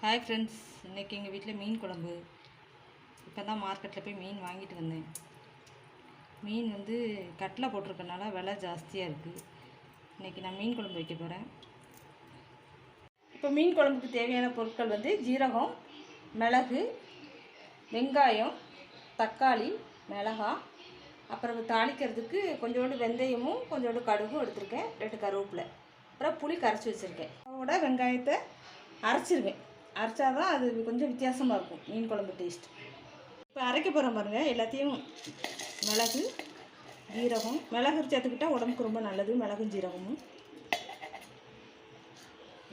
Hi friends, இன்றைக்கி எங்கள் வீட்டில் மீன் குழம்பு. இப்போ தான் மார்க்கெட்டில் போய் மீன் வாங்கிட்டு வந்தேன். மீன் வந்து கட்டில் போட்டிருக்கனால விலை ஜாஸ்தியாக இருக்குது. இன்றைக்கி நான் மீன் குழம்பு வைக்க போகிறேன். இப்போ மீன் குழம்புக்கு தேவையான பொருட்கள் வந்து ஜீரகம், மிளகு, வெங்காயம், தக்காளி, மிளகாய், அப்புறம் தாளிக்கிறதுக்கு கொஞ்சோண்டு வெந்தயமும் கொஞ்சோண்டு கடுகும் எடுத்திருக்கேன், 2 கருவேப்பிலை, அப்புறம் புளி கரைச்சி வச்சுருக்கேன். அதோட வெங்காயத்தை அரைச்சிருவேன். அரைச்சாதான் அது கொஞ்சம் வித்தியாசமாக இருக்கும் மீன் குழம்பு டேஸ்ட். இப்போ அரைக்க போகிறோம் பாருங்கள். எல்லாத்தையும் மிளகு, ஜீரகம், மிளகு சேர்த்துக்கிட்டால் உடம்புக்கு ரொம்ப நல்லது. மிளகும் ஜீரகமும்,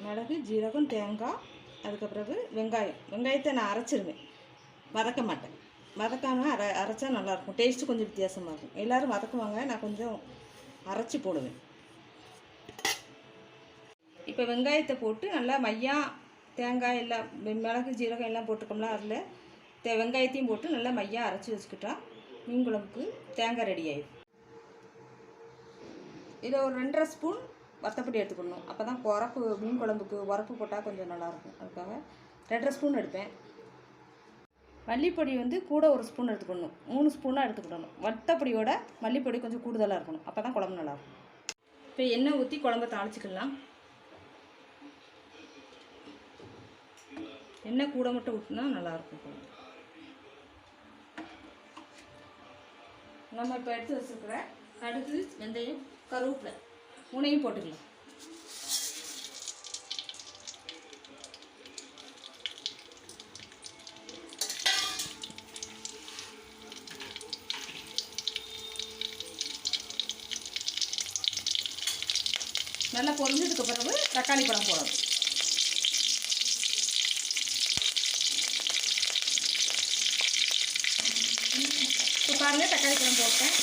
மிளகு, ஜீரகம், தேங்காய், அதுக்கப்புறம் வெங்காயத்தை நான் அரைச்சிருவேன், வதக்க மாட்டேன். வதக்காமல் அரைச்சா நல்லாயிருக்கும், டேஸ்ட்டு கொஞ்சம் வித்தியாசமாக இருக்கும். எல்லோரும் வதக்குவாங்க, நான் கொஞ்சம் அரைச்சி போடுவேன். இப்போ வெங்காயத்தை போட்டு நல்லா தேங்காய் எல்லாம், மிளகு, ஜீரகம் எல்லாம் போட்டுக்கோம்ல, அதில் வெங்காயத்தையும் போட்டு நல்லா அரைச்சி வச்சுக்கிட்டா மீன் குழம்புக்கு தேங்காய் ரெடி ஆகிடும். இதில் ஒரு 2.5 ஸ்பூன் வத்தப்பொடி எடுத்துக்கணும். அப்போ தான் மீன் குழம்புக்கு உரப்பு போட்டால் கொஞ்சம் நல்லாயிருக்கும். அதுக்காக 2.5 ஸ்பூன் எடுப்பேன். மல்லிப்பொடி வந்து கூட 1 ஸ்பூன் எடுத்துக்கணும். 3 ஸ்பூனாக எடுத்துக்கிடணும். வத்தப்பொடியோட மல்லிப்பொடி கொஞ்சம் கூடுதலாக இருக்கணும். அப்போ தான் குழம்பு நல்லாயிருக்கும். இப்போ எண்ணெய் ஊற்றி குழம்பை தாளிச்சிக்கலாம். எண்ணெய் கூட மட்டும் ஊற்றினா நல்லாயிருக்கும். நம்ம இப்போ எடுத்து வச்சுருக்கிற கடுகு, வெந்தயம், கருவேப்பிலை 3ஐயும் போட்டுக்கலாம். நல்லா பொரிஞ்சதுக்கு பிறகு தக்காளி பழம் போடணும். இப்போ பாருங்கள், தக்காளி பழம் போட்டேன்.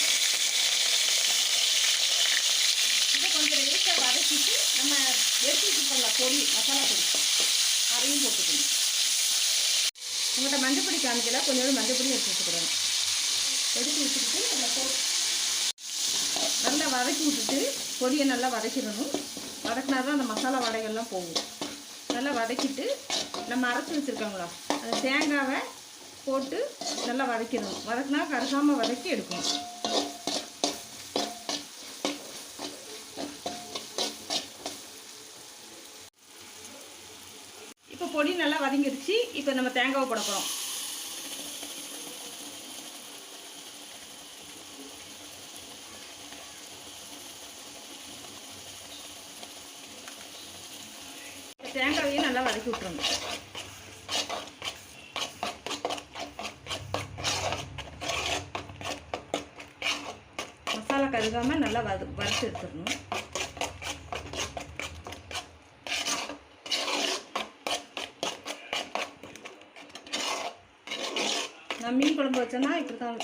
இதை கொஞ்சம் லேசாக வதக்கிட்டு நம்ம எடுத்து வச்சுக்கலாம் பொடி, மசாலா பொடி, அதையும் போட்டுக்கணும். உங்கள்கிட்ட மஞ்சப்பொடி காமிக்கல, கொஞ்சோண்டு மஞ்சப்பொடி எடுத்து வச்சுக்கிறோம். எடுத்து வச்சுக்கிட்டு நல்லா வதக்கி விட்டுட்டு பொடியை நல்லா வதக்கிடணும். வதக்கினா தான் அந்த மசாலா வடைகள்லாம் போகும். நல்லா வதக்கிட்டு நம்ம அரைச்சி வச்சுருக்கோங்களா, அந்த தேங்காவை போட்டு நல்லா வதக்கிடணும். வதக்கினா கருகாமல் வதக்கி எடுக்கணும். இப்போ பொடி நல்லா வதங்கிடுச்சு. இப்போ நம்ம தேங்காவை போட போகிறோம். தேங்காவையும் நல்லா வதக்கி விட்டுறணும். மசாலா கருகாமல் நல்லா வறுத்து எடுத்துடணும். நான் மீன் குழம்பு வச்சேன்னா இப்படி தான்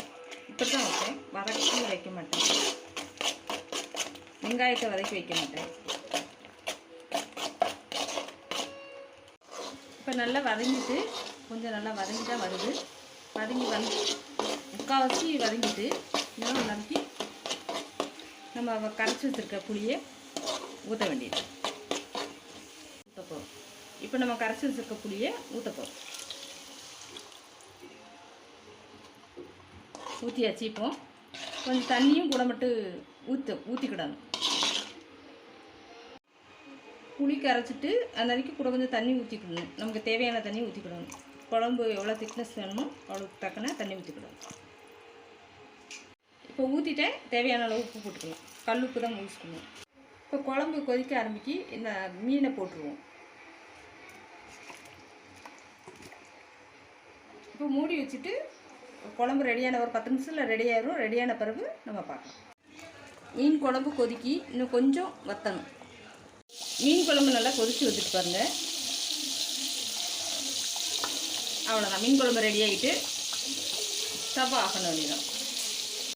வைப்பேன். வதக்கி வைக்க மாட்டேன். வெங்காயத்தை வதக்கி வைக்க மாட்டேன். இப்போ நல்லா வதங்கிட்டு, கொஞ்சம் நல்லா வதங்கி தான் வருது. முக்கால்வாசி வதங்கிட்டு இன்னும் நறுக்கி நம்ம கரைச்சி வச்சுருக்க புளியை ஊற்ற வேண்டியது. ஊற்ற போகிறோம். இப்போ நம்ம கரைச்சி வச்சுருக்க புளியை ஊற்ற போகிறோம். ஊற்றியாச்சு. இப்போ கொஞ்சம் தண்ணியும் கூட மட்டும் ஊற்றிக்கிடணும். புளி கரைச்சிட்டு அந்த கூட கொஞ்சம் தண்ணி ஊற்றிக்கிடணும். நமக்கு தேவையான தண்ணி ஊற்றிக்கிடணும். குழம்பு எவ்வளோ திக்னஸ் வேணுமோ அவ்வளோக்கு தக்கன தண்ணி ஊற்றிக்கிடணும். இப்போ ஊற்றிட்டேன். தேவையான அளவு உப்பு போட்டுக்கலாம். கல் உப்பு தான் யூஸ் பண்ணுவோம். இப்போ குழம்பு கொதிக்க ஆரம்பிக்கி இந்த மீனை போட்டுருவோம். இப்போ மூடி வச்சுட்டு குழம்பு ரெடியான ஒரு 10 நிமிஷத்தில் ரெடி ஆயிடும். ரெடியான பிறகு நம்ம பார்க்கலாம். மீன் குழம்பு கொதிக்கி இன்னும் கொஞ்சம் வற்றணும். மீன் குழம்பு நல்லா கொதித்து வந்துட்டு பாருங்கள். அவ்வளோதான், மீன் குழம்பு ரெடி ஆகிட்டு ஸ்டவ் ஆஃப் பண்ண வேண்டியதான்.